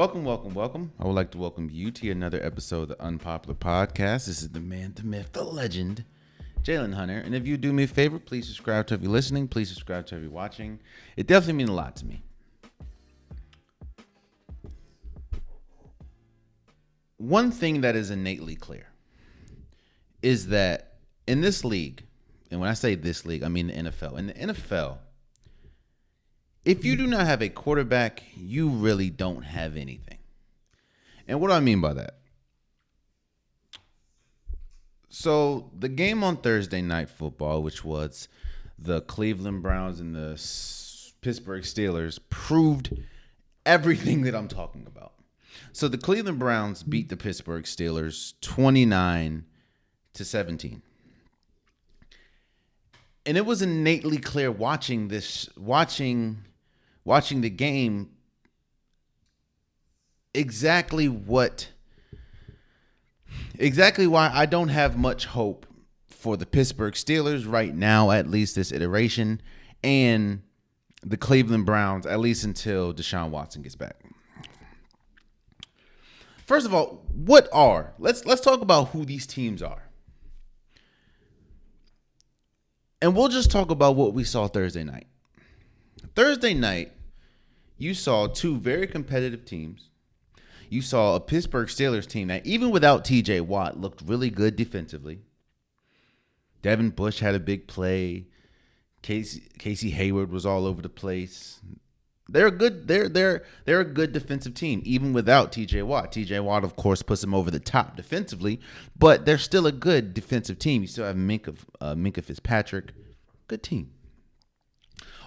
Welcome. I would like to welcome you to another episode of the Unpopular Podcast. This is the man, the myth, the legend, Jalen Hunter. And if you do me a favor, please subscribe to if you're listening. Please subscribe to if you're watching. It definitely means a lot to me. One thing that is innately clear is that in this league, and when I say this league, I mean the NFL. In the NFL, if you do not have a quarterback, you really don't have anything. And what do I mean by that? So the game on Thursday Night Football, which was the Cleveland Browns and the Pittsburgh Steelers, proved everything that I'm talking about. So the Cleveland Browns beat the Pittsburgh Steelers 29-17. And it was innately clear watching the game, exactly why I don't have much hope for the Pittsburgh Steelers right now, at least this iteration, and the Cleveland Browns, at least until Deshaun Watson gets back. First of all, let's talk about who these teams are. And we'll just talk about what we saw Thursday night. Thursday night, you saw two very competitive teams. You saw a Pittsburgh Steelers team that, even without TJ Watt, looked really good defensively. Devin Bush had a big play. Casey Hayward was all over the place. They're a good defensive team, even without TJ Watt. TJ Watt, of course, puts them over the top defensively, but they're still a good defensive team. You still have Minkah Fitzpatrick. Good team.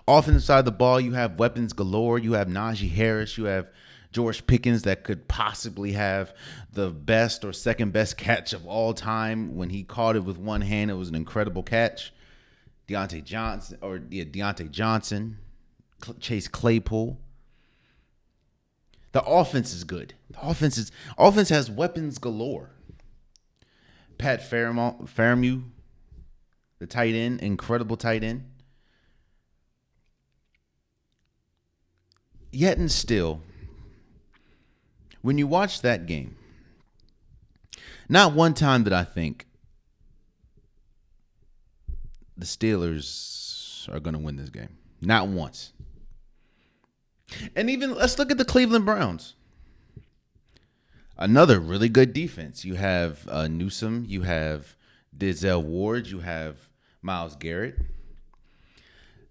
Offensive side of the ball, you have weapons galore. You have Najee Harris. You have George Pickens that could possibly have the best or second best catch of all time. When he caught it with one hand, it was an incredible catch. Deontay Johnson, Chase Claypool. The offense is good. The offense has weapons galore. Pat Fairmouth, the tight end, incredible tight end. Yet and still, when you watch that game, not one time did I think the Steelers are going to win this game. Not once. And even, let's look at the Cleveland Browns. Another really good defense. You have Newsome. You have Denzel Ward. You have Myles Garrett.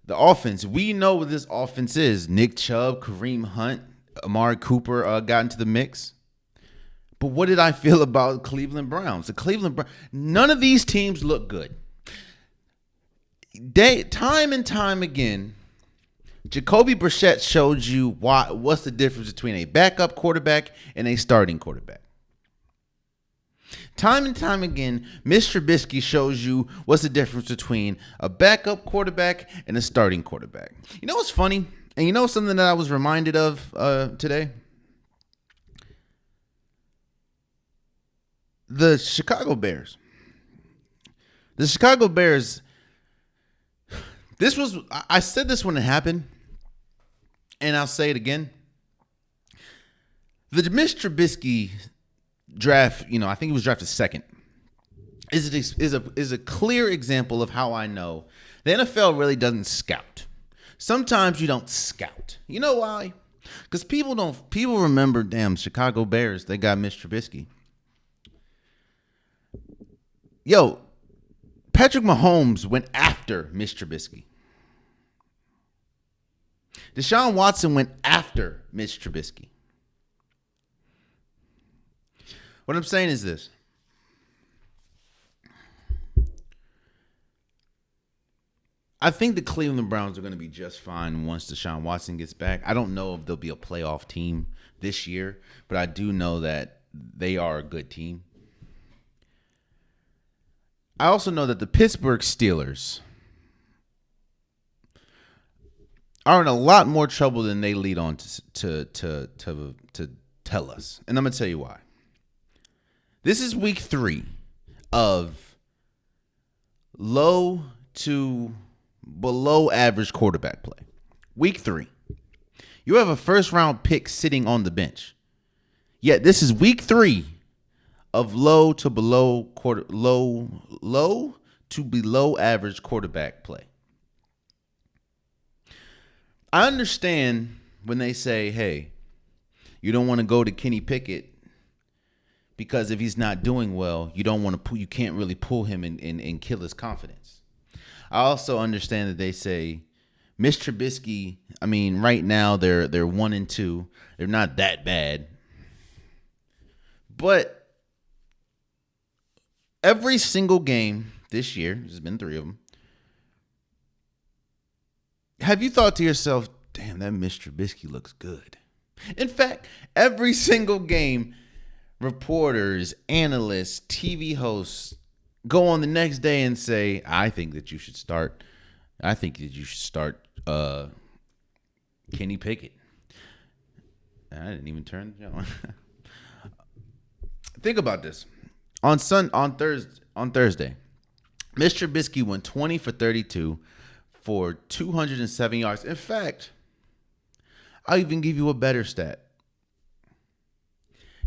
The offense, we know what this offense is. Nick Chubb, Kareem Hunt, Amari Cooper got into the mix. But what did I feel about Cleveland Browns? None of these teams look good. Time and time again, Jacoby Brissett showed you what's the difference between a backup quarterback and a starting quarterback. Time and time again, Mr. Trubisky shows you what's the difference between a backup quarterback and a starting quarterback. You know what's funny? And you know something that I was reminded of today? The Chicago Bears. I said this when it happened, and I'll say it again. The Mr. Trubisky draft, I think he was drafted second, is a clear example of how I know the NFL really doesn't scout. Sometimes you don't scout. You know why? Because people remember, damn, Chicago Bears, they got Mr. Trubisky. Yo, Patrick Mahomes went after Mr. Trubisky. Deshaun Watson went after Mitch Trubisky. What I'm saying is this. I think the Cleveland Browns are going to be just fine once Deshaun Watson gets back. I don't know if they'll be a playoff team this year, but I do know that they are a good team. I also know that the Pittsburgh Steelers are in a lot more trouble than they lead on to tell us. And I'm going to tell you why. This is week 3 of low to below average quarterback play. Week 3. You have a first round pick sitting on the bench. Yet this is week 3 of low to below average quarterback play. I understand when they say, hey, you don't want to go to Kenny Pickett because if he's not doing well, you can't really pull him and kill his confidence. I also understand that they say Mitch Trubisky, I mean, right now they're 1-2. They're not that bad. But every single game this year, there's been 3 of them, have you thought to yourself, damn, that Mitch Trubisky looks good? In fact, every single game, reporters, analysts, TV hosts go on the next day and say, I think that you should start Kenny Pickett. I didn't even turn the on. Think about this. On Thursday, Mitch Trubisky went 20 for 32 for 207 yards. In fact, I'll even give you a better stat.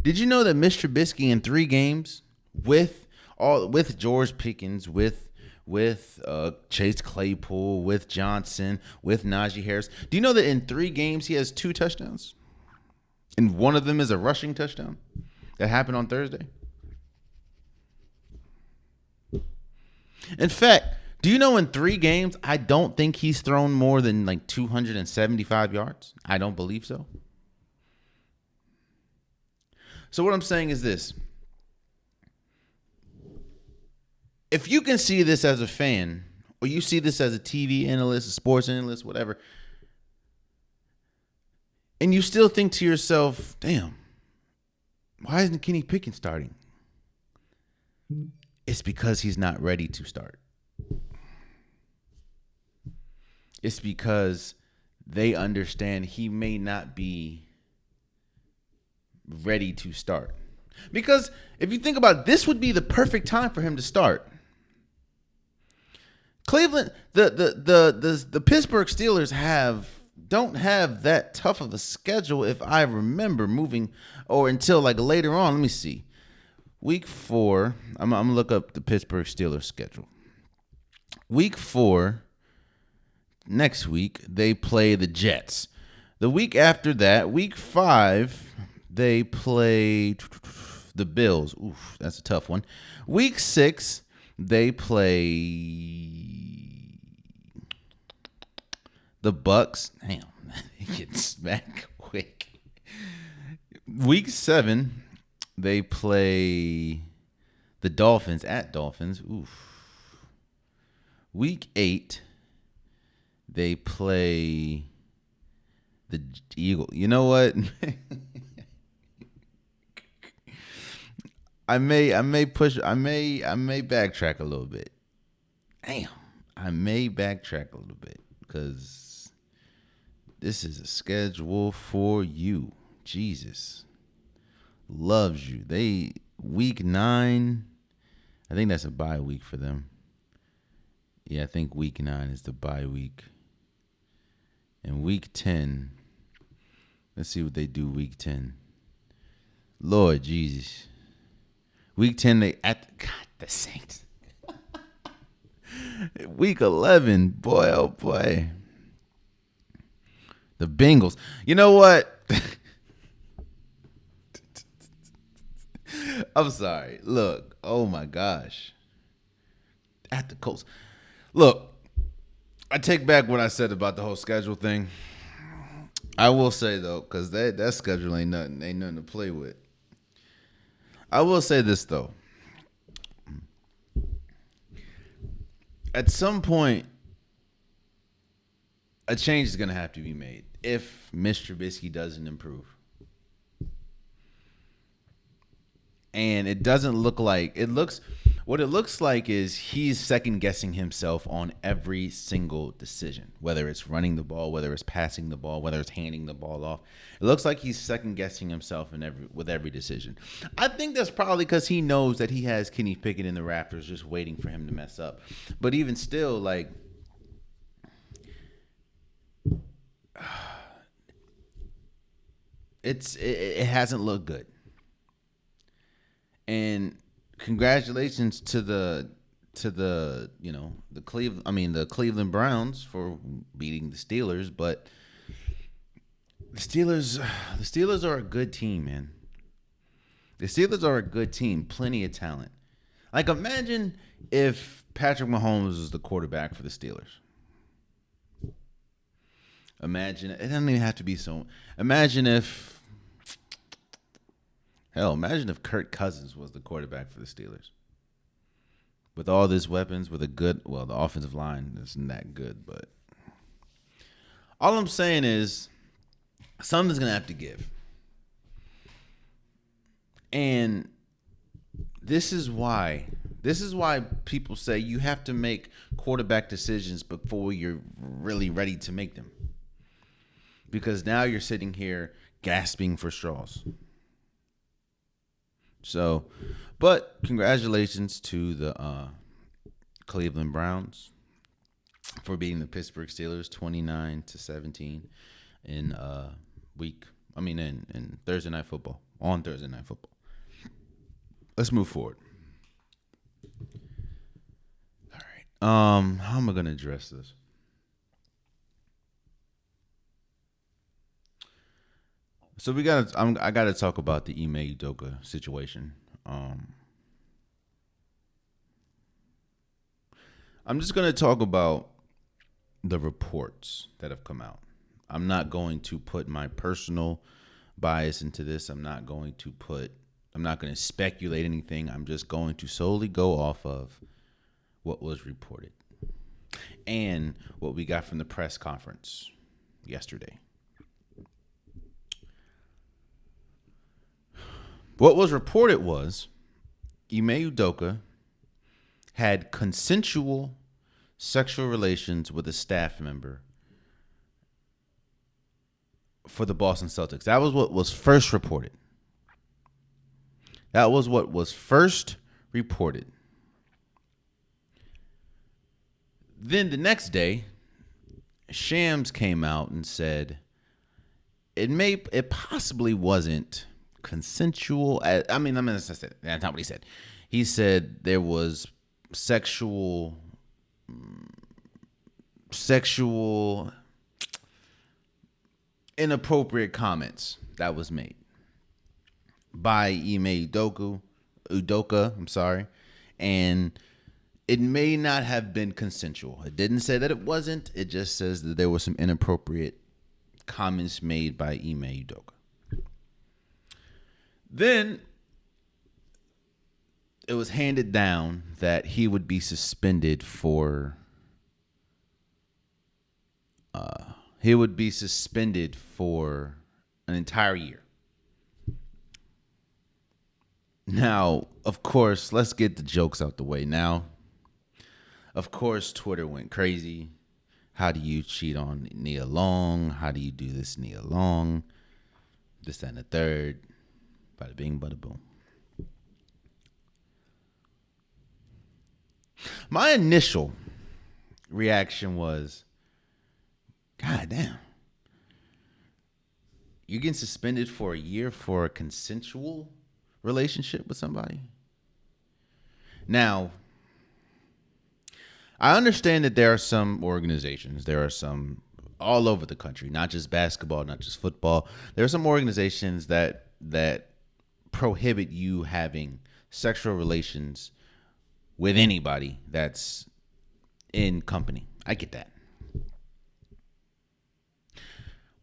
Did you know that Mitch Trubisky in 3 games with George Pickens, with Chase Claypool, with Johnson, with Najee Harris, do you know that in 3 games he has 2 touchdowns? And one of them is a rushing touchdown that happened on Thursday? In fact, do you know in 3 games, I don't think he's thrown more than like 275 yards? I don't believe so. So what I'm saying is this. If you can see this as a fan, or you see this as a TV analyst, a sports analyst, whatever, and you still think to yourself, damn, why isn't Kenny Pickett starting? It's because he's not ready to start. It's because they understand he may not be ready to start. Because if you think about it, this would be the perfect time for him to start. Cleveland, the Pittsburgh Steelers don't have that tough of a schedule if I remember moving or until like later on. Let me see. Week 4, I'm going to look up the Pittsburgh Steelers schedule. Week 4, next week, they play the Jets. The week after that, week 5, they play the Bills. Oof, that's a tough one. Week 6, they play the Bucks. Damn, it gets smacked quick. Week 7, they play the Dolphins at Dolphins. Oof. Week 8, they play the Eagles. You know what? I may backtrack a little bit. Damn. I may backtrack a little bit because this is a schedule for you. Jesus loves you. Week 9, I think that's a bye week for them. Yeah, I think week 9 is the bye week. And week 10, let's see what they do week 10. Lord Jesus. Week 10, the Saints. Week 11, boy, oh boy. The Bengals. You know what? I'm sorry. Look, oh my gosh. At the Colts. Look, I take back what I said about the whole schedule thing. I will say though, because that schedule ain't nothing to play with. I will say this though. At some point, a change is going to have to be made if Mr. Trubisky doesn't improve. And it doesn't look like what it looks like is he's second guessing himself on every single decision, whether it's running the ball, whether it's passing the ball, whether it's handing the ball off. It looks like he's second guessing himself with every decision. I think that's probably because he knows that he has Kenny Pickett in the rafters just waiting for him to mess up. But even still, like, it hasn't looked good. And congratulations to the the Cleveland Browns for beating the Steelers, but the Steelers are a good team, man. The Steelers are a good team, plenty of talent. Like, imagine if Patrick Mahomes was the quarterback for the Steelers. Imagine, it doesn't even have to be so. Imagine if Kirk Cousins was the quarterback for the Steelers. With all these weapons, with the offensive line isn't that good, but all I'm saying is something's going to have to give. And this is why people say you have to make quarterback decisions before you're really ready to make them. Because now you're sitting here gasping for straws. So, but congratulations to the Cleveland Browns for beating the Pittsburgh Steelers 29-17 in Thursday Night Football. On Thursday Night Football. Let's move forward. All right. How am I going to address this? So I got to talk about the Ime Udoka situation. I'm just going to talk about the reports that have come out. I'm not going to put my personal bias into this. I'm not going to speculate anything. I'm just going to solely go off of what was reported and what we got from the press conference yesterday. What was reported was Ime Udoka had consensual sexual relations with a staff member for the Boston Celtics. That was what was first reported. Then the next day, Shams came out and said it possibly wasn't consensual. That's not what he said. He said there was sexual inappropriate comments that was made by Ime Udoka, and it may not have been consensual. It didn't say that it wasn't. It just says that there were some inappropriate comments made by Ime Udoka. Then it was handed down that he would be suspended for an entire year. Now, of course, let's get the jokes out the way now. Of course, Twitter went crazy. How do you cheat on Nia Long? How do you do this, Nia Long? This, that, and the third. Bada bing, bada boom. My initial reaction was, God damn. You're getting suspended for a year for a consensual relationship with somebody? Now, I understand that there are some organizations, there are some all over the country, not just basketball, not just football. There are some organizations that prohibit you having sexual relations with anybody that's in company. I get that.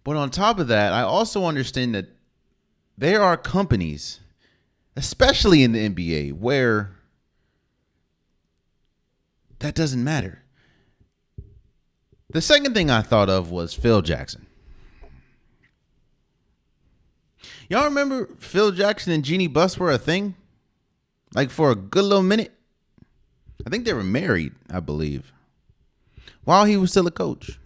But on top of that, I also understand that there are companies, especially in the NBA, where that doesn't matter. The second thing I thought of was Phil Jackson. Y'all remember Phil Jackson and Jeannie Buss were a thing? Like for a good little minute? I think they were married, I believe, while he was still a coach.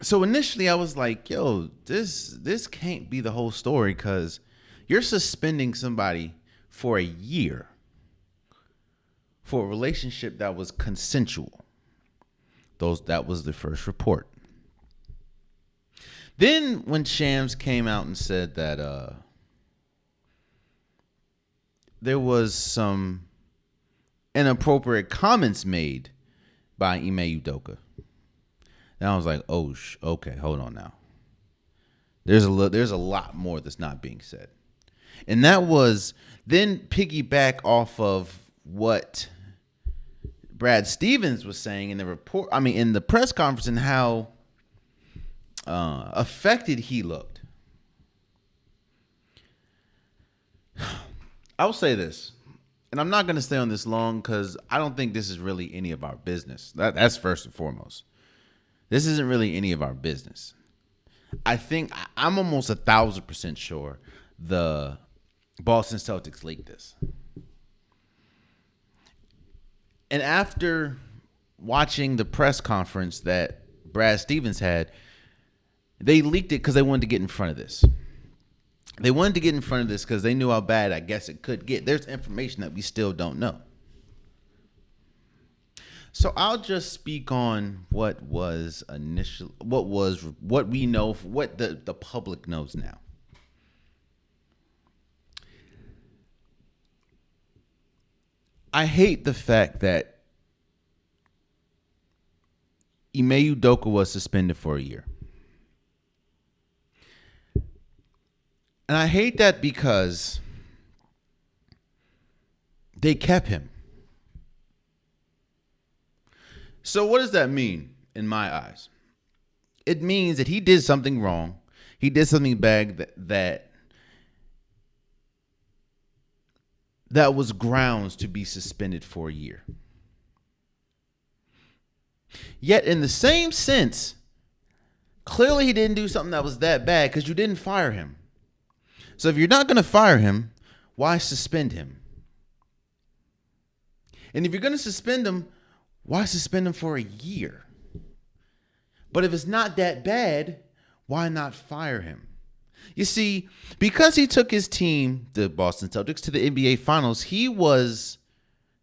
So initially I was like, yo, this can't be the whole story, because you're suspending somebody for a year for a relationship that was consensual. That was the first report. Then when Shams came out and said that there was some inappropriate comments made by Ime Udoka, and I was like, oh, okay, hold on now. There's a lot more that's not being said. And that was then piggyback off of what Brad Stevens was saying in the report. I mean, in the press conference, and how affected he looked. I'll say this, and I'm not going to stay on this long because I don't think this is really any of our business. That's first and foremost. This isn't really any of our business. I think I'm almost 1,000% sure the Boston Celtics leaked this. And after watching the press conference that Brad Stevens had, they leaked it because they wanted to get in front of this. They wanted to get in front of this because they knew how bad, I guess, it could get. There's information that we still don't know. So I'll just speak on what was initial, what we know, what the public knows now. I hate the fact that Ime Udoka was suspended for a year. And I hate that because they kept him. So what does that mean in my eyes? It means that he did something wrong. He did something bad that was grounds to be suspended for a year. Yet in the same sense, clearly he didn't do something that was that bad because you didn't fire him. So if you're not going to fire him, why suspend him? And if you're going to suspend him, why suspend him for a year? But if it's not that bad, why not fire him? You see, because he took his team, the Boston Celtics, to the NBA Finals, he was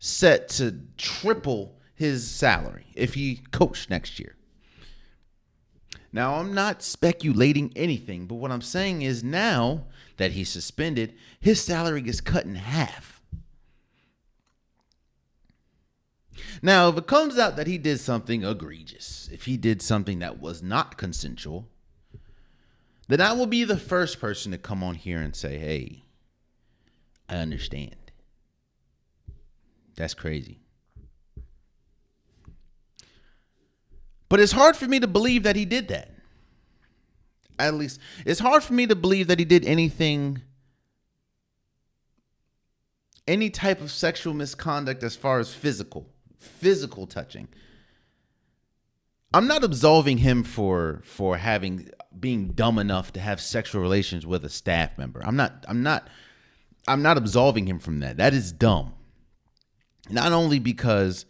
set to triple his salary if he coached next year. Now, I'm not speculating anything, but what I'm saying is now that he's suspended, his salary gets cut in half. Now, if it comes out that he did something egregious, if he did something that was not consensual, then I will be the first person to come on here and say, hey, I understand. That's crazy. But it's hard for me to believe that he did that. At least, it's hard for me to believe that he did anything, any type of sexual misconduct as far as physical touching. I'm not absolving him for being dumb enough to have sexual relations with a staff member. I'm not absolving him from that. That is dumb. Not only because,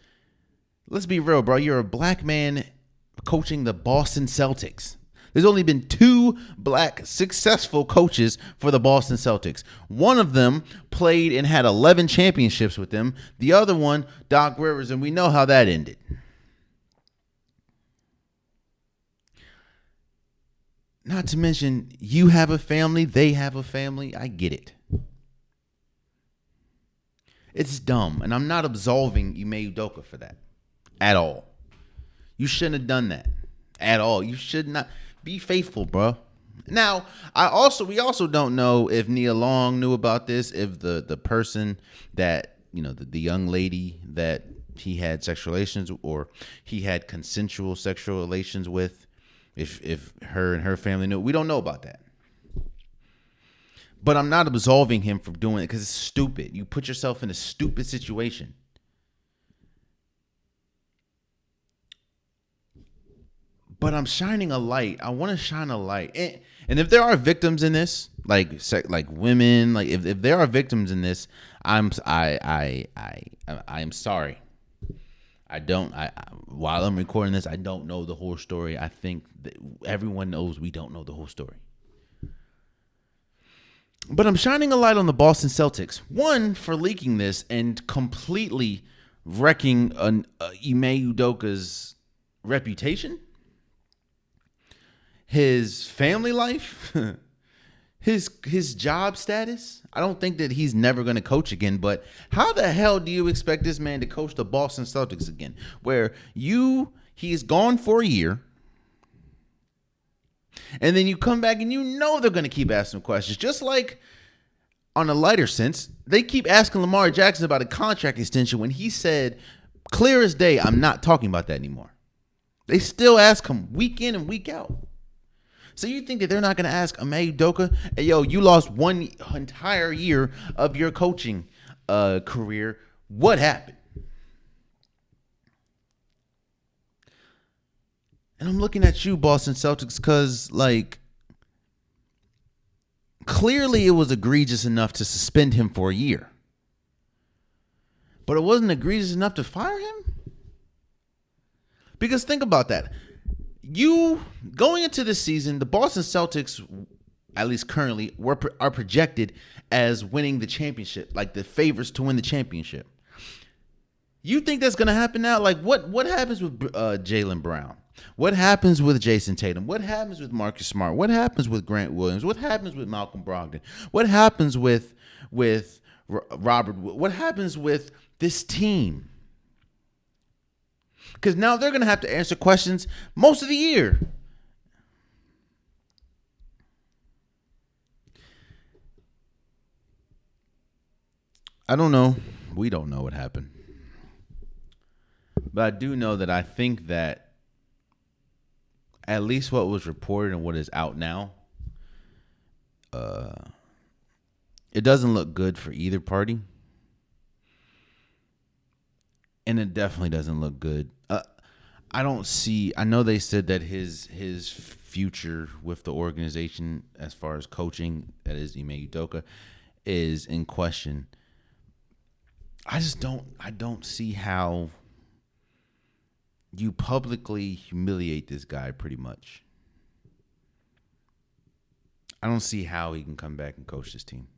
let's be real, bro, you're a black man coaching the Boston Celtics. There's only been 2 black successful coaches for the Boston Celtics. One of them played and had 11 championships with them. The other one, Doc Rivers, and we know how that ended. Not to mention, you have a family, they have a family. I get it. It's dumb, and I'm not absolving Ime Udoka for that at all. You shouldn't have done that at all. You should not. Be faithful, bro. Now, we also don't know if Nia Long knew about this, if the person that, the young lady that he had sexual relations or he had consensual sexual relations with, if her and her family knew. We don't know about that. But I'm not absolving him for doing it because it's stupid. You put yourself in a stupid situation. But I'm shining a light. I want to shine a light. And if there are victims in this, like women, like if there are victims in this, I am sorry. While I'm recording this, I don't know the whole story. I think that everyone knows we don't know the whole story. But I'm shining a light on the Boston Celtics. One, for leaking this and completely wrecking Ime Udoka's reputation. his family life, his job status. I don't think that he's never going to coach again, but how the hell do you expect this man to coach the Boston Celtics again? Where he's gone for a year, and then you come back and they're going to keep asking questions. Just like on a lighter sense, they keep asking Lamar Jackson about a contract extension when he said, clear as day, I'm not talking about that anymore. They still ask him week in and week out. So you think that they're not going to ask Ime Udoka, hey, yo, you lost one entire year of your coaching career. What happened? And I'm looking at you, Boston Celtics, because, clearly it was egregious enough to suspend him for a year. But it wasn't egregious enough to fire him? Because think about that. Going into this season, the Boston Celtics, at least currently, are projected as winning the championship, like the favorites to win the championship. You think that's going to happen now? Like, what happens with Jaylen Brown? What happens with Jason Tatum? What happens with Marcus Smart? What happens with Grant Williams? What happens with Malcolm Brogdon? What happens with Robert? What happens with this team? Because now they're going to have to answer questions most of the year. I don't know. We don't know what happened. But I do know that I think that at least what was reported and what is out now, it doesn't look good for either party. And it definitely doesn't look good. I know they said that his future with the organization as far as coaching, that is Ime Udoka, is in question. I don't see how you publicly humiliate this guy pretty much. I don't see how he can come back and coach this team.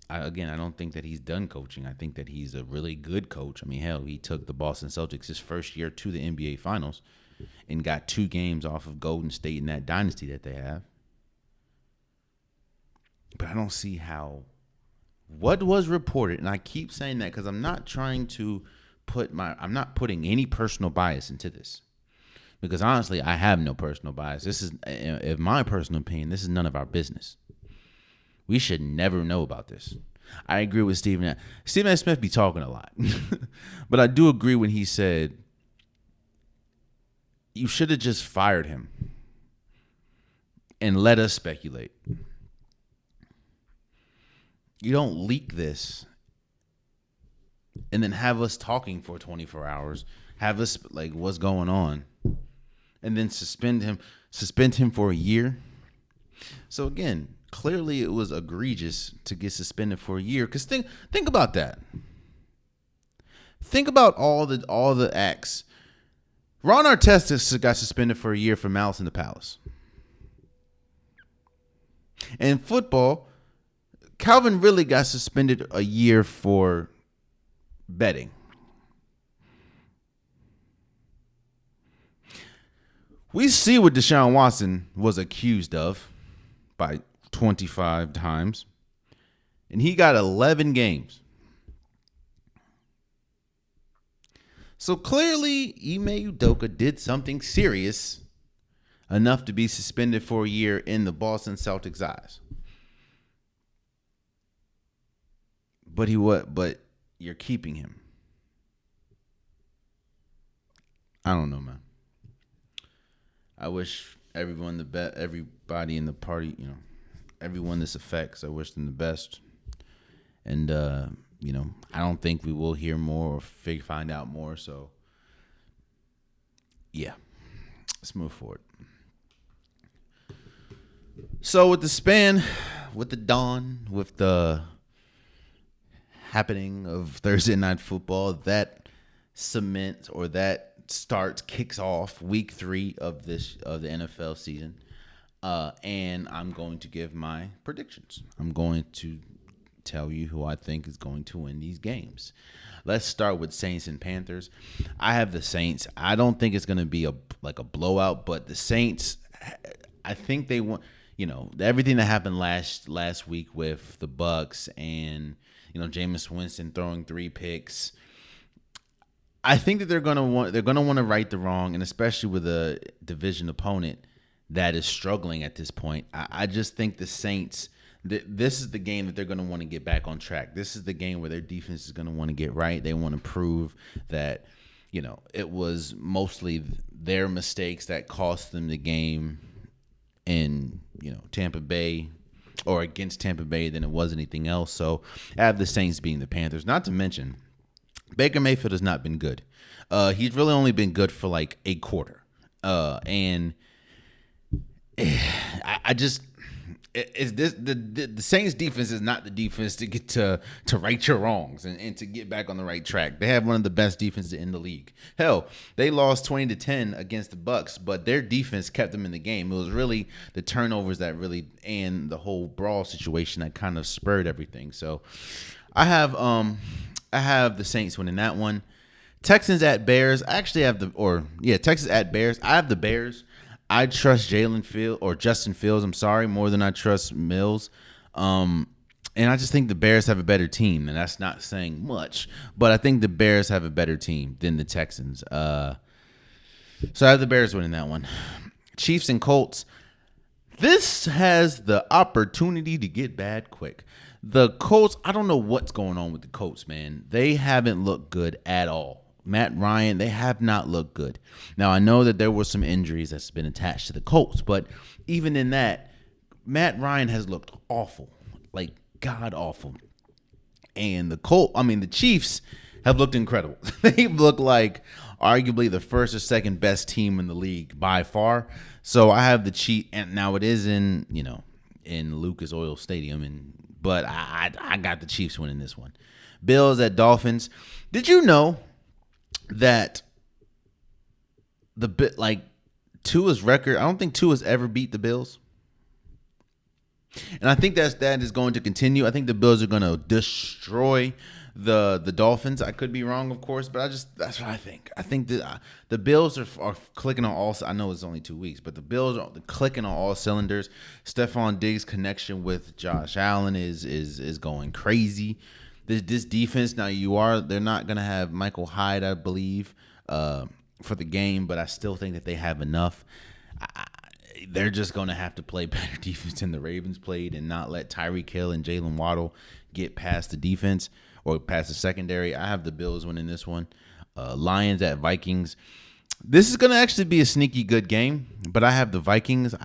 I don't think that he's done coaching. I think that he's a really good coach. I mean, hell, he took the Boston Celtics his first year to the NBA Finals and got 2 games off of Golden State in that dynasty that they have. But I don't see how what was reported, and I keep saying that because I'm not trying to I'm not putting any personal bias into this. Because honestly, I have no personal bias. This is, in my personal opinion, this is none of our business. We should never know about this. I agree with Stephen. Stephen A. Smith be talking a lot. But I do agree when he said, you should have just fired him and let us speculate. You don't leak this and then have us talking for 24 hours, have us like, what's going on, and then suspend him for a year. So again, clearly it was egregious to get suspended for a year. Because think about that. Think about all the acts. Ron Artest got suspended for a year for Malice in the Palace. In football, Calvin Ridley got suspended a year for betting. We see what Deshaun Watson was accused of by 25 times, and he got 11 games. So clearly, Ime Udoka did something serious enough to be suspended for a year in the Boston Celtics' eyes. But you're keeping him. I don't know, man. I wish everybody in the party, everyone this affects, I wish them the best. And, I don't think we will hear more or find out more. So, yeah, let's move forward. So with the dawn, with the happening of Thursday Night Football, that cements or that kicks off week 3 of the NFL season. And I'm going to give my predictions. I'm going to tell you who I think is going to win these games. Let's start with Saints and Panthers. I have the Saints. I don't think it's going to be a blowout, but the Saints, I think they want, everything that happened last week with the Bucks and, Jameis Winston throwing 3 picks. I think that they're going to want to right the wrong, and especially with a division opponent that is struggling at this point. I just think the Saints, this is the game that they're going to want to get back on track. This is the game where their defense is going to want to get right. They want to prove that, it was mostly their mistakes that cost them the game in, Tampa Bay or against Tampa Bay than it was anything else. So I have the Saints being the Panthers. Not to mention, Baker Mayfield has not been good. He's really only been good for like a quarter. And I just is this the Saints defense is not the defense to get to right your wrongs and to get back on the right track. They have one of the best defenses in the league. Hell, they lost 20-10 against the Bucks, but their defense kept them in the game. It was really the turnovers that really and the whole brawl situation that kind of spurred everything. So I have the Saints winning that one. Texans at Bears. I actually have Texas at Bears. I have the Bears. I trust Justin Fields, more than I trust Mills. And I just think the Bears have a better team, and that's not saying much, but I think the Bears have a better team than the Texans. So I have the Bears winning that one. Chiefs and Colts. This has the opportunity to get bad quick. The Colts, I don't know what's going on with the Colts, man. They haven't looked good at all. Matt Ryan, they have not looked good. Now, I know that there were some injuries that's been attached to the Colts, but even in that, Matt Ryan has looked awful, like god awful. And the Chiefs have looked incredible. They look like arguably the first or second best team in the league by far. So I have the Chiefs, and now it is in Lucas Oil Stadium, but I got the Chiefs winning this one. Bills at Dolphins. Did you know that Tua's record, I don't think Tua's ever beat the Bills? And I think that is going to continue. I think the Bills are going to destroy the Dolphins. I could be wrong, of course, but that's what I think. I think that the Bills are clicking on all. I know it's only 2 weeks, but the Bills are clicking on all cylinders. Stephon Diggs' connection with Josh Allen is going crazy. This defense now they're not gonna have Michael Hyde, I believe, for the game, but I still think that they have enough. They're just gonna have to play better defense than the Ravens played and not let Tyreek Hill and Jalen Waddle get past the defense or past the secondary. I have the Bills winning this one. Lions at Vikings. This is gonna actually be a sneaky good game, but I have the Vikings.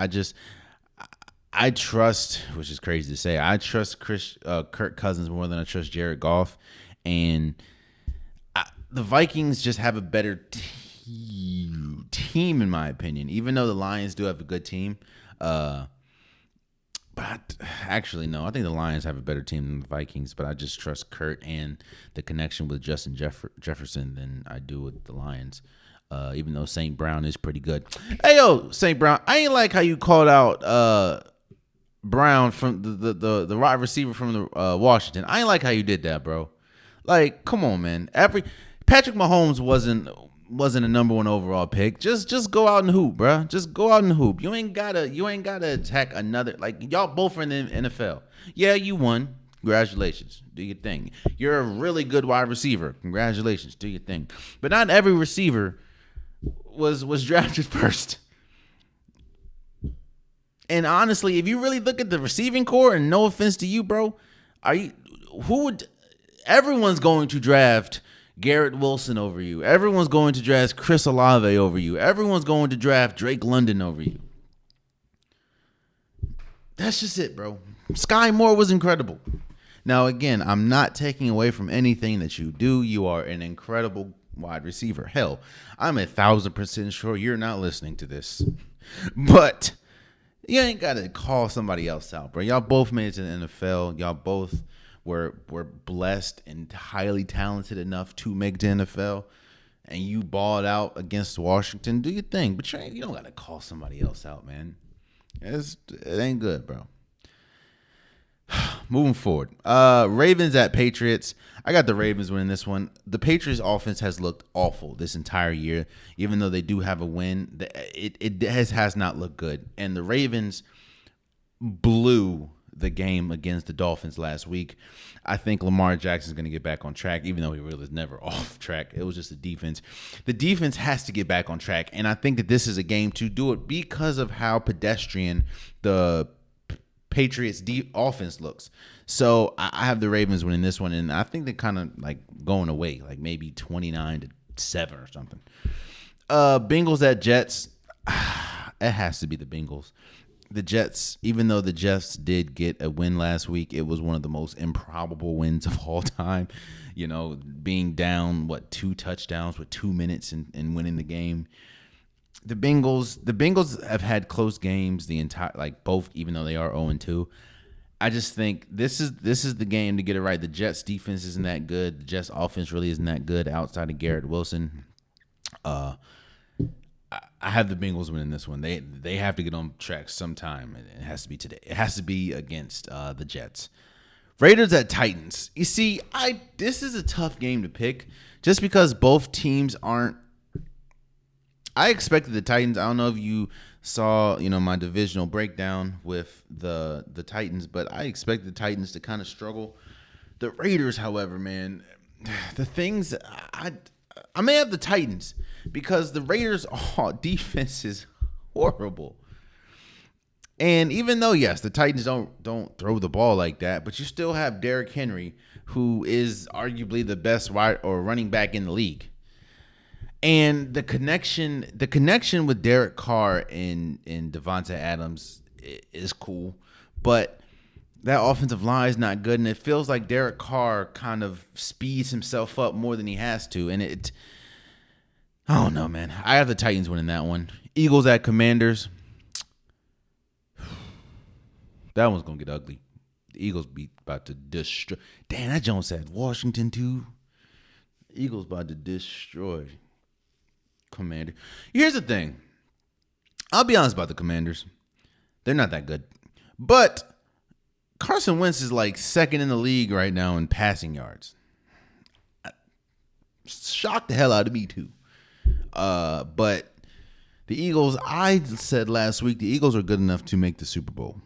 I trust, which is crazy to say, I trust Kirk Cousins more than I trust Jared Goff. And the Vikings just have a better team, in my opinion, even though the Lions do have a good team. But actually, no, I think the Lions have a better team than the Vikings, but I just trust Kurt and the connection with Justin Jefferson than I do with the Lions. Even though St. Brown is pretty good. Hey, yo, St. Brown, I ain't like how you called out Brown from the wide receiver from the Washington. I ain't like how you did that, bro. Like, come on, man. Patrick Mahomes wasn't a number 1 overall pick. Just go out and hoop, bro. Just go out and hoop. You ain't gotta attack another. Like, y'all both are in the NFL. Yeah, you won. Congratulations. Do your thing. You're a really good wide receiver. Congratulations. Do your thing. But not every receiver was drafted first. And honestly, if you really look at the receiving core, and no offense to you, bro, everyone's going to draft Garrett Wilson over you. Everyone's going to draft Chris Olave over you. Everyone's going to draft Drake London over you. That's just it, bro. Sky Moore was incredible. Now, again, I'm not taking away from anything that you do. You are an incredible wide receiver. Hell, I'm 1,000% sure you're not listening to this. But you ain't got to call somebody else out, bro. Y'all both made it to the NFL. Y'all both were blessed and highly talented enough to make the NFL. And you balled out against Washington. Do your thing. But you don't got to call somebody else out, man. It ain't good, bro. moving forward. Ravens at Patriots. I got the Ravens winning this one. The Patriots offense has looked awful this entire year. Even though they do have a win, it has not looked good. And the Ravens blew the game against the Dolphins last week. I think Lamar Jackson is going to get back on track, even though he really was never off track. It was just the defense. The defense has to get back on track, and I think that this is a game to do it because of how pedestrian the Patriots offense looks. So I have the Ravens winning this one, and I think they're kind of like going away, like maybe 29-7 or something. Bengals at Jets. It has to be the Bengals. The Jets, even though the Jets did get a win last week, it was one of the most improbable wins of all time. You know, being down, 2 touchdowns with 2 minutes and winning the game. The Bengals have had close games the entire, both, even though they are 0-2. I just think this is the game to get it right. The Jets defense isn't that good. The Jets offense really isn't that good outside of Garrett Wilson. I have the Bengals winning this one. They have to get on track sometime, and it has to be today. It has to be against the Jets. Raiders at Titans. You see, this is a tough game to pick just because both teams aren't. I expected the Titans. I don't know if you saw, my divisional breakdown with the Titans, but I expected the Titans to kind of struggle. The Raiders, however, man, the things I may have the Titans because the Raiders' defense is horrible. And even though, yes, the Titans don't throw the ball like that, but you still have Derrick Henry, who is arguably the best wide or running back in the league. And the connection with Derek Carr and Devontae Adams is cool, but that offensive line is not good, and it feels like Derek Carr kind of speeds himself up more than he has to, and I don't know, man. I have the Titans winning that one. Eagles at Commanders. That one's going to get ugly. The Eagles about to destroy. Damn, that Jones said Washington too. The Eagles about to destroy Commander. Here's the thing. I'll be honest about the Commanders. They're not that good. But Carson Wentz is like second in the league right now in passing yards. Shocked the hell out of me too. But the Eagles, I said last week, the Eagles are good enough to make the Super Bowl.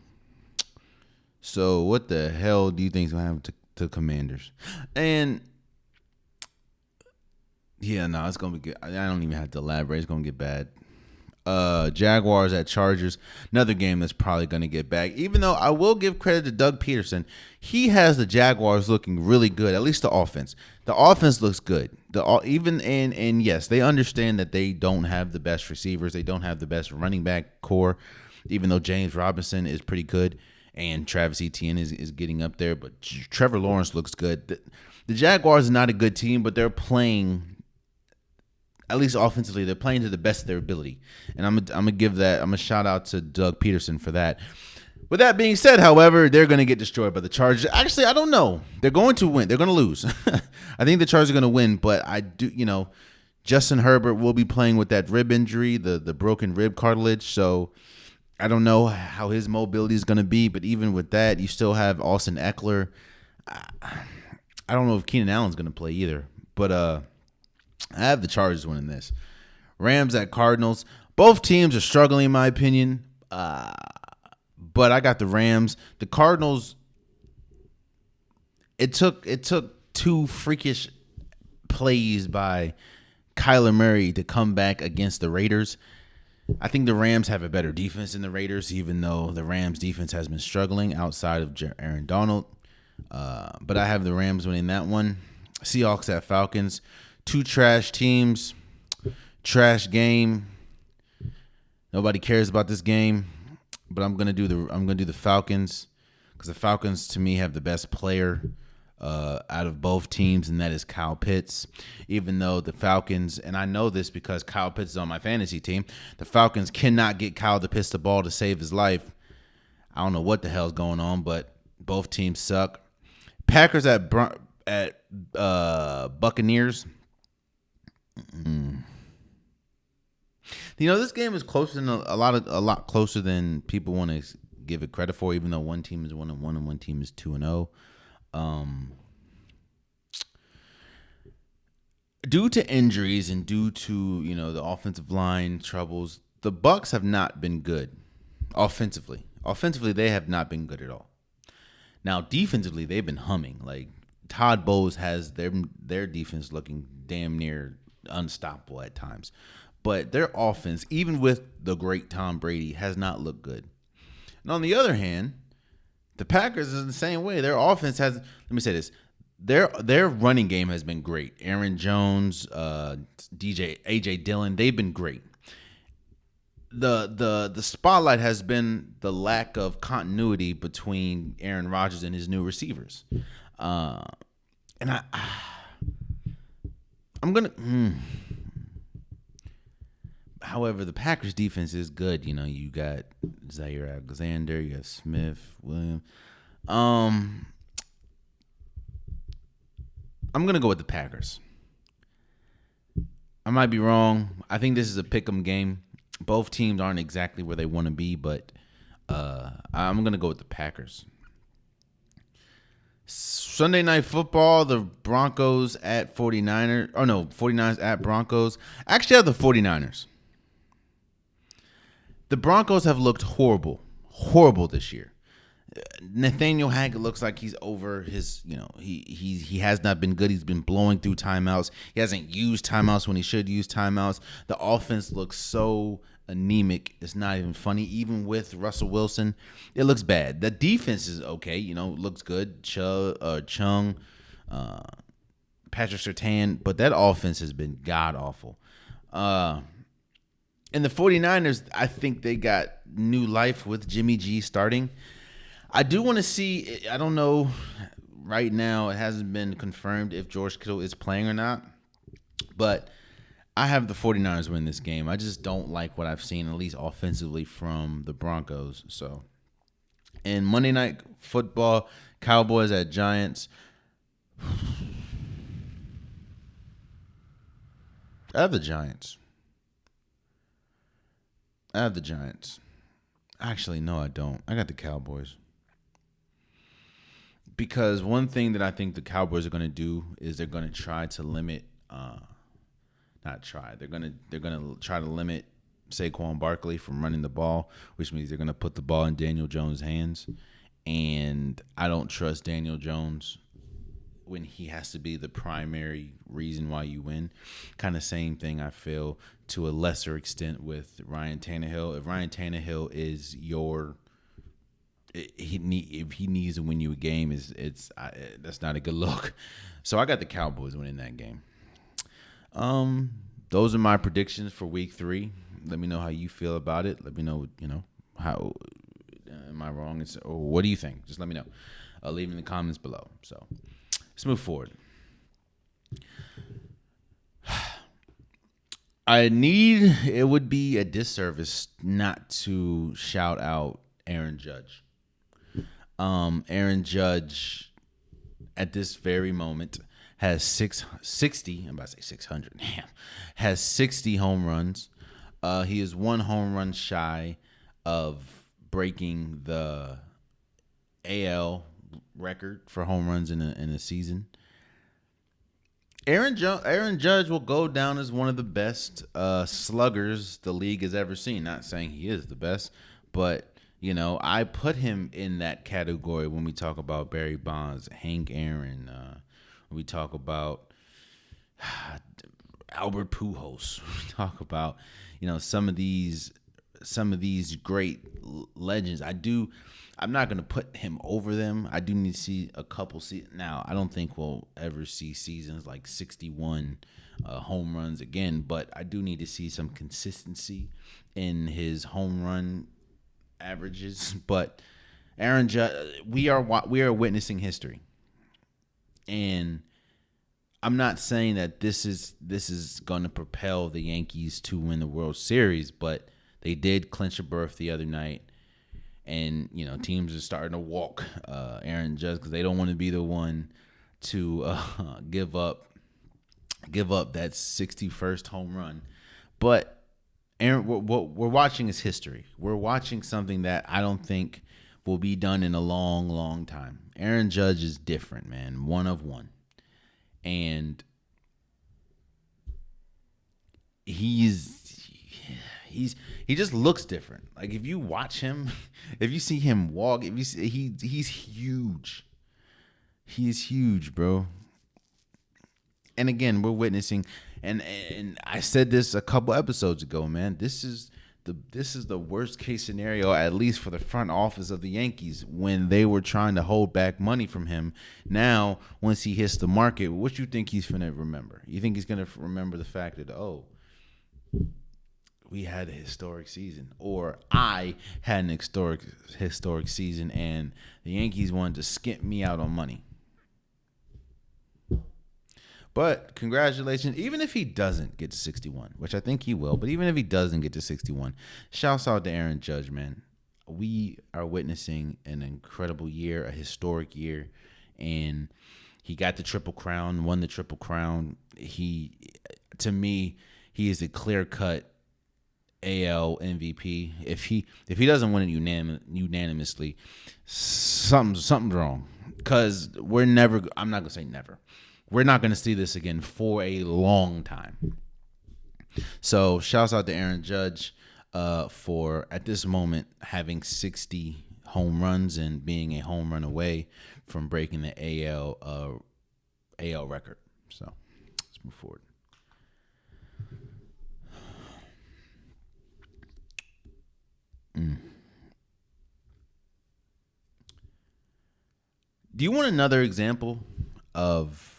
So what the hell do you think is going to happen to Commanders? And yeah, no, it's going to be good. I don't even have to elaborate. It's going to get bad. Jaguars at Chargers. Another game that's probably going to get back. Even though I will give credit to Doug Peterson. He has the Jaguars looking really good, at least the offense. The offense looks good. And yes, they understand that they don't have the best receivers. They don't have the best running back core, even though James Robinson is pretty good and Travis Etienne is getting up there. But Trevor Lawrence looks good. The Jaguars are not a good team, but they're playing, at least offensively, they're playing to the best of their ability. And I'm gonna shout out to Doug Peterson for that. With that being said, however, they're going to get destroyed by the Chargers. Actually, I don't know. They're going to win. They're going to lose. I think the Chargers are going to win, but I do, Justin Herbert will be playing with that rib injury, the broken rib cartilage. So I don't know how his mobility is going to be, but even with that, you still have Austin Eckler. I don't know if Keenan Allen's going to play either, but I have the Chargers winning this. Rams at Cardinals. Both teams are struggling, in my opinion. But I got the Rams. The Cardinals, it took two freakish plays by Kyler Murray to come back against the Raiders. I think the Rams have a better defense than the Raiders, even though the Rams defense has been struggling outside of Aaron Donald. But I have the Rams winning that one. Seahawks at Falcons. Two trash teams. Trash game. Nobody cares about this game. But I'm gonna do the Falcons because the Falcons to me have the best player out of both teams, and that is Kyle Pitts. Even though the Falcons, and I know this because Kyle Pitts is on my fantasy team, the Falcons cannot get Kyle to pitch the ball to save his life. I don't know what the hell's going on, but both teams suck. Packers at Buccaneers. This game is closer than a lot closer than people want to give it credit for, even though one team is 1-1 and one team is 2-0. Due to injuries and due to, the offensive line troubles, the Bucs have not been good offensively. Offensively, they have not been good at all. Now, defensively, they've been humming. Like, Todd Bowles has their defense looking damn near unstoppable at times. But their offense, even with the great Tom Brady, has not looked good. And on the other hand, the Packers is the same way. Their offense has, let me say this, their running game has been great. Aaron Jones, AJ Dillon, they've been great. The spotlight has been the lack of continuity between Aaron Rodgers and his new receivers. And I'm gonna. However, the Packers defense is good. You got Zaire Alexander, you have Smith, Williams. I'm gonna go with the Packers. I might be wrong. I think this is a pick'em game. Both teams aren't exactly where they want to be, but I'm gonna go with the Packers. Sunday Night Football, the Broncos at 49ers. Oh, no, 49ers at Broncos. Actually, I have the 49ers. The Broncos have looked horrible this year. Nathaniel Hackett looks like he's over his, he has not been good. He's been blowing through timeouts. He hasn't used timeouts when he should use timeouts. The offense looks so anemic. It's not even funny. Even with Russell Wilson, it looks bad. The defense is okay. Looks good. Chung, Patrick Surtain, but that offense has been god awful. And the 49ers, I think they got new life with Jimmy G starting. I do want to see, I don't know, right now it hasn't been confirmed if George Kittle is playing or not, but I have the 49ers win this game. I just don't like what I've seen, at least offensively, from the Broncos. So, and Monday Night Football, Cowboys at Giants. I have the Giants. Actually, no, I don't. I got the Cowboys. Because one thing that I think the Cowboys are going to do is they're going to try to limit They're going to try to limit Saquon Barkley from running the ball, which means they're going to put the ball in Daniel Jones' hands. And I don't trust Daniel Jones when he has to be the primary reason why you win. Kind of same thing I feel to a lesser extent with Ryan Tannehill. If Ryan Tannehill is if he needs to win you a game, that's not a good look. So I got the Cowboys winning that game. Those are my predictions for Week 3. Let me know how you feel about it. Let me know, how am I wrong? Or what do you think? Just let me know. Leave in the comments below. So let's move forward. It would be a disservice not to shout out Aaron Judge. Aaron Judge, at this very moment, has 60. I'm about to say 600. Has 60 home runs. He is one home run shy of breaking the AL record for home runs in a season. Aaron Judge will go down as one of the best sluggers the league has ever seen. Not saying he is the best, but I put him in that category when we talk about Barry Bonds, Hank Aaron. When we talk about Albert Pujols. We talk about some of these great legends. I'm not going to put him over them. I do need to see a couple seasons. Now, I don't think we'll ever see seasons like 61 home runs again, but I do need to see some consistency in his home run averages. But Aaron Judge, we are witnessing history. And I'm not saying that this is going to propel the Yankees to win the World Series, but they did clinch a berth the other night. And, teams are starting to walk Aaron Judge because they don't want to be the one to give up that 61st home run. But Aaron, what we're watching is history. We're watching something that I don't think will be done in a long, long time. Aaron Judge is different, man. One of one. And he just looks different. Like if you watch him, if you see him walk, if you see, he's huge. He's huge, bro. And again, we're witnessing, and I said this a couple episodes ago, man. This is the worst case scenario, at least for the front office of the Yankees, when they were trying to hold back money from him. Now, once he hits the market, what you think he's gonna remember? You think he's gonna remember the fact that, oh, we had a historic season, or I had an historic season, and the Yankees wanted to skimp me out on money? But congratulations, even if he doesn't get to 61, which I think he will, but even if he doesn't get to 61, shouts out to Aaron Judge, man. We are witnessing an incredible year, a historic year, and he got the Triple Crown, won the Triple Crown. To me, he is a clear-cut AL MVP. If he doesn't win it unanimously, something's wrong. Because I'm not going to say never. We're not going to see this again for a long time. So shouts out to Aaron Judge for, at this moment, having 60 home runs and being a home run away from breaking the AL record. So let's move forward. Do you want another example of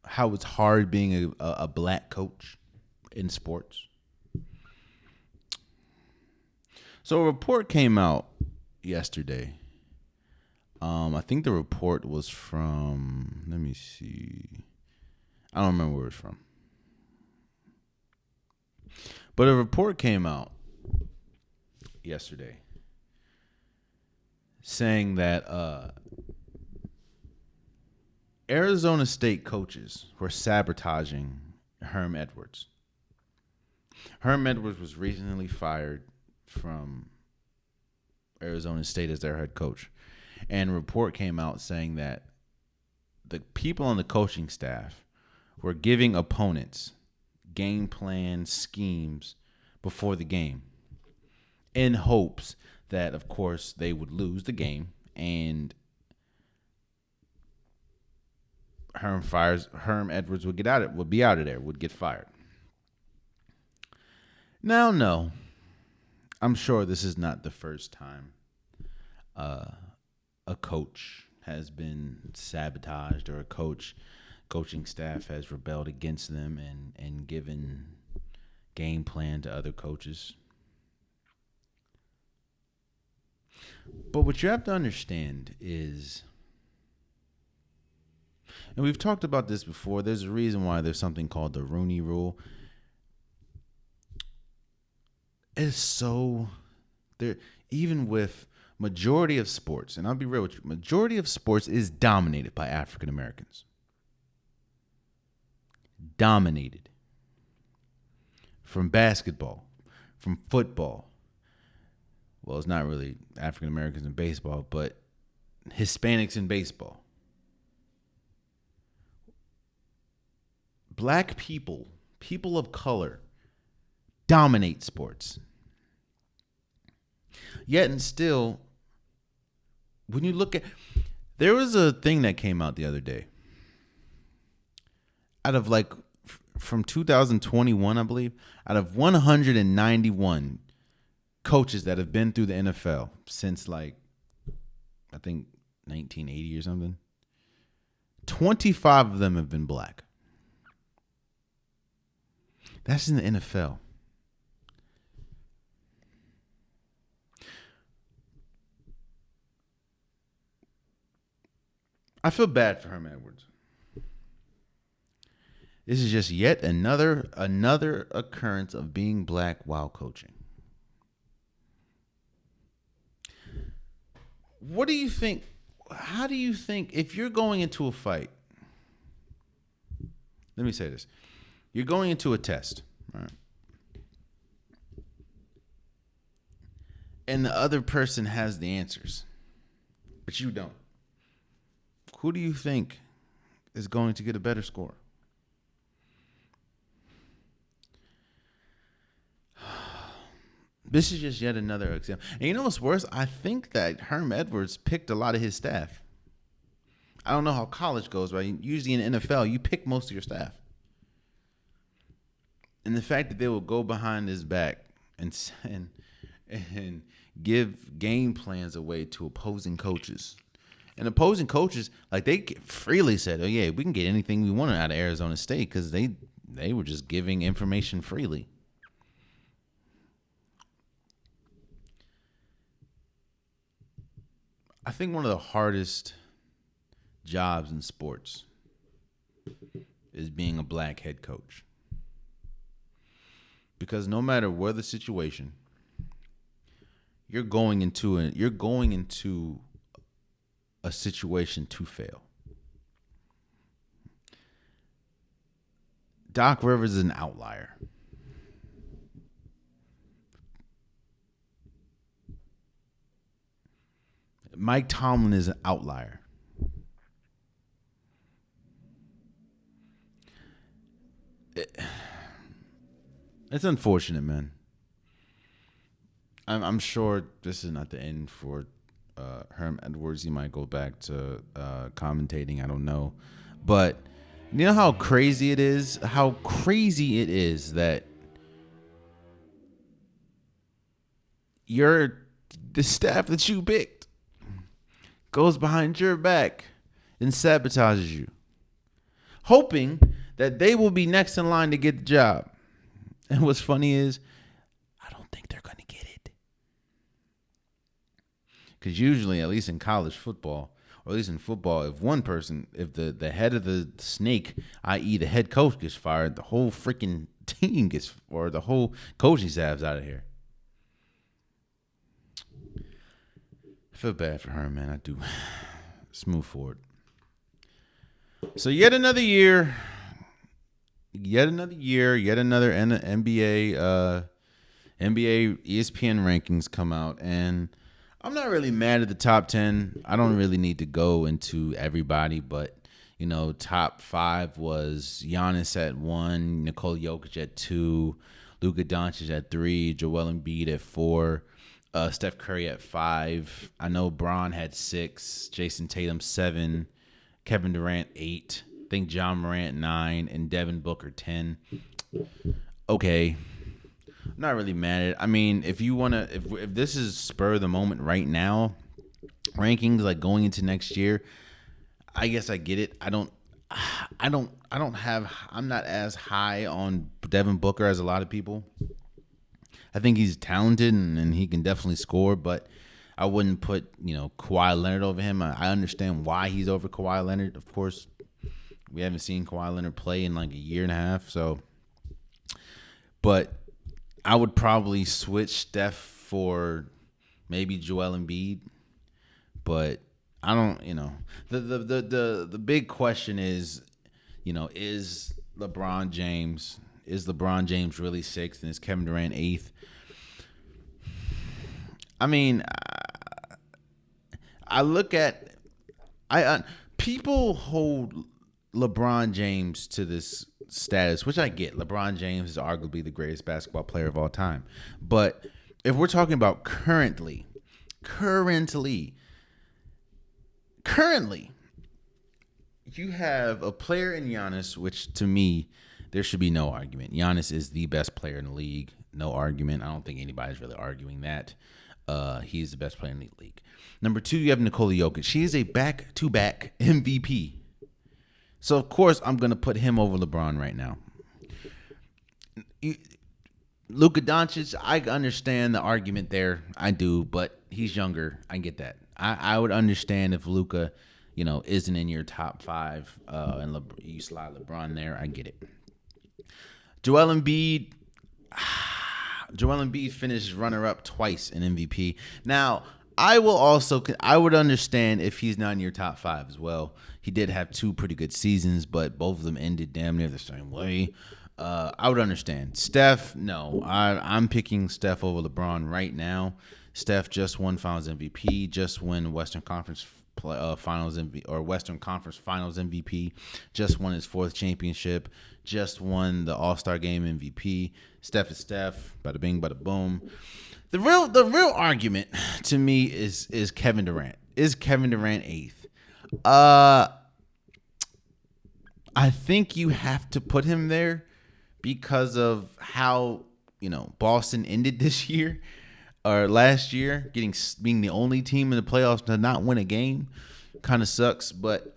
how it's hard being a black coach in sports? So a report came out yesterday. I think the report was from, let me see. I don't remember where it's from. But a report came out yesterday saying that Arizona State coaches were sabotaging Herm Edwards. Herm Edwards was recently fired from Arizona State as their head coach. And a report came out saying that the people on the coaching staff were giving opponents game plan schemes before the game in hopes that, of course, they would lose the game and Herm Edwards would be out of there, would get fired. Now, no, I'm sure this is not the first time a coach has been sabotaged or a coaching staff has rebelled against them and given game plan to other coaches. But what you have to understand is, and we've talked about this before, there's a reason why there's something called the Rooney Rule. It's so there, even with majority of sports, and I'll be real with you, majority of sports is dominated by African Americans. Dominated. From basketball, from football. Well, it's not really African Americans in baseball, but Hispanics in baseball. Black people, people of color, dominate sports. Yet and still, when you look at, there was a thing that came out the other day. Out of from 2021, I believe, out of 191 coaches that have been through the NFL since I think 1980 or something, 25 of them have been black. That's in the NFL. I feel bad for Herm Edwards. This is just yet another occurrence of being black while coaching. What do you think? How do you think, if you're going into a fight, let me say this. You're going into a test, right? and the other person has the answers, but you don't. Who do you think is going to get a better score? This is just yet another example. And you know what's worse? I think that Herm Edwards picked a lot of his staff. I don't know how college goes, but usually in the NFL, you pick most of your staff. And the fact that they will go behind his back and give game plans away to opposing coaches. And opposing coaches, like, they freely said, oh, yeah, we can get anything we want out of Arizona State, because they were just giving information freely. I think one of the hardest jobs in sports is being a black head coach. Because no matter what the situation, you're going into a situation to fail. Doc Rivers is an outlier. Mike Tomlin is an outlier. It's unfortunate, man. I'm sure this is not the end for Herm Edwards. He might go back to commentating. I don't know. But you know how crazy it is? How crazy it is that the staff that you picked goes behind your back and sabotages you, hoping that they will be next in line to get the job. And what's funny is, I don't think they're going to get it. Because usually, at least in college football, or at least in football, if the head of the snake, i.e. the head coach, gets fired, the whole freaking team or the whole coaching staff's out of here. I feel bad for her, man. I do. Let's move forward. So yet another year, yet another NBA ESPN rankings come out, and I'm not really mad at the top 10. I don't really need to go into everybody, but top 5 was Giannis at 1, Nikola Jokic at 2, Luka Doncic at 3, Joel Embiid at 4. Steph Curry at 5. I know Bron had 6. Jason Tatum 7. Kevin Durant 8. I think John Morant 9, and Devin Booker 10. Okay, I'm not really mad at it. I mean, if you wanna, if this is spur of the moment right now, rankings like going into next year, I guess I get it. I'm not as high on Devin Booker as a lot of people. I think he's talented and he can definitely score, but I wouldn't put, Kawhi Leonard over him. I understand why he's over Kawhi Leonard. Of course, we haven't seen Kawhi Leonard play in like a year and a half. But I would probably switch Steph for maybe Joel Embiid. But I don't, the big question is, is LeBron James really 6th, and is Kevin Durant 8th? I mean, people hold LeBron James to this status, which I get. LeBron James is arguably the greatest basketball player of all time. But if we're talking about currently, you have a player in Giannis, which to me, there should be no argument. Giannis is the best player in the league. No argument. I don't think anybody's really arguing that. He's the best player in the league. Number 2, you have Nikola Jokic. She is a back-to-back MVP. So, of course, I'm going to put him over LeBron right now. Luka Doncic, I understand the argument there. I do, but he's younger. I get that. I would understand if Luka, isn't in your top 5 and you slide LeBron there. I get it. Joel Embiid finished runner-up twice in MVP. Now, I would understand if he's not in your top 5 as well. He did have 2 pretty good seasons, but both of them ended damn near the same way. I would understand. Steph, no. I'm picking Steph over LeBron right now. Steph just won Finals MVP, just won Western Conference Finals MVP or Western Conference Finals MVP, just won his 4th championship, just won the All-Star Game MVP. Steph is Steph. Bada bing, bada boom. The real argument to me is Kevin Durant. Is Kevin Durant 8th? I think you have to put him there because of how, Boston ended this year or last year, being the only team in the playoffs to not win a game. Kind of sucks, but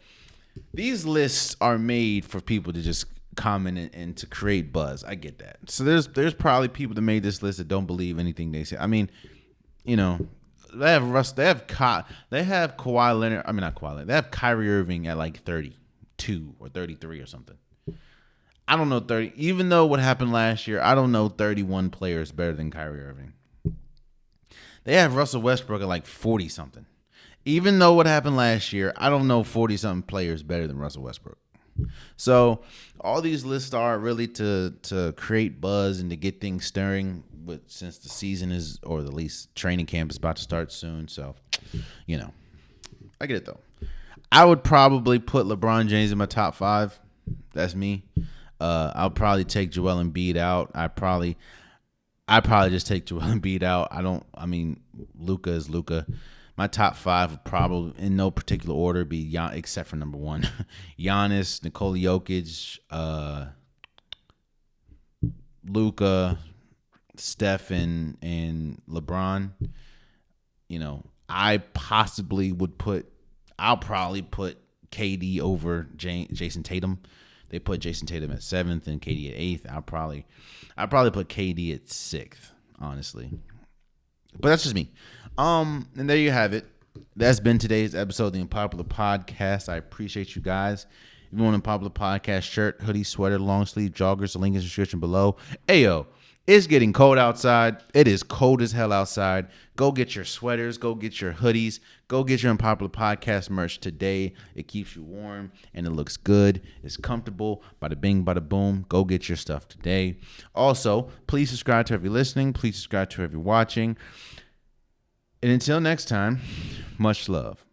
these lists are made for people to just comment and to create buzz. I get that. So there's probably people that made this list that don't believe anything they say. I mean, they have they have Kawhi Leonard. I mean, not Kawhi Leonard. They have Kyrie Irving at like 32 or 33 or something. I don't know 30. Even though what happened last year, I don't know 31 players better than Kyrie Irving. They have Russell Westbrook at like 40 something. Even though what happened last year, I don't know 40 something players better than Russell Westbrook. So all these lists are really to create buzz and to get things stirring. But since the season is, or at least training camp is about to start soon, so I get it though. I would probably put LeBron James in my top 5. That's me. I'll probably take Joel Embiid out. I probably just take Joel Embiid out. Luka is Luka. My top 5 would probably, in no particular order, be except for number 1, Giannis, Nikola Jokic, Luka, Steph, and LeBron. I'll probably put KD over Jason Tatum. They put Jason Tatum at 7th and KD at 8th. I'll probably put KD at 6th, honestly. But that's just me. And there you have it. That's been today's episode of the Unpopular Podcast. I appreciate you guys. If you want an Unpopular Podcast shirt, hoodie, sweater, long sleeve, joggers, the link is in the description below. Ayo, it's getting cold outside. It is cold as hell outside. Go get your sweaters. Go get your hoodies. Go get your Unpopular Podcast merch today. It keeps you warm and it looks good. It's comfortable. Bada bing, bada boom. Go get your stuff today. Also, please subscribe to every listening. Please subscribe to every watching. And until next time, much love.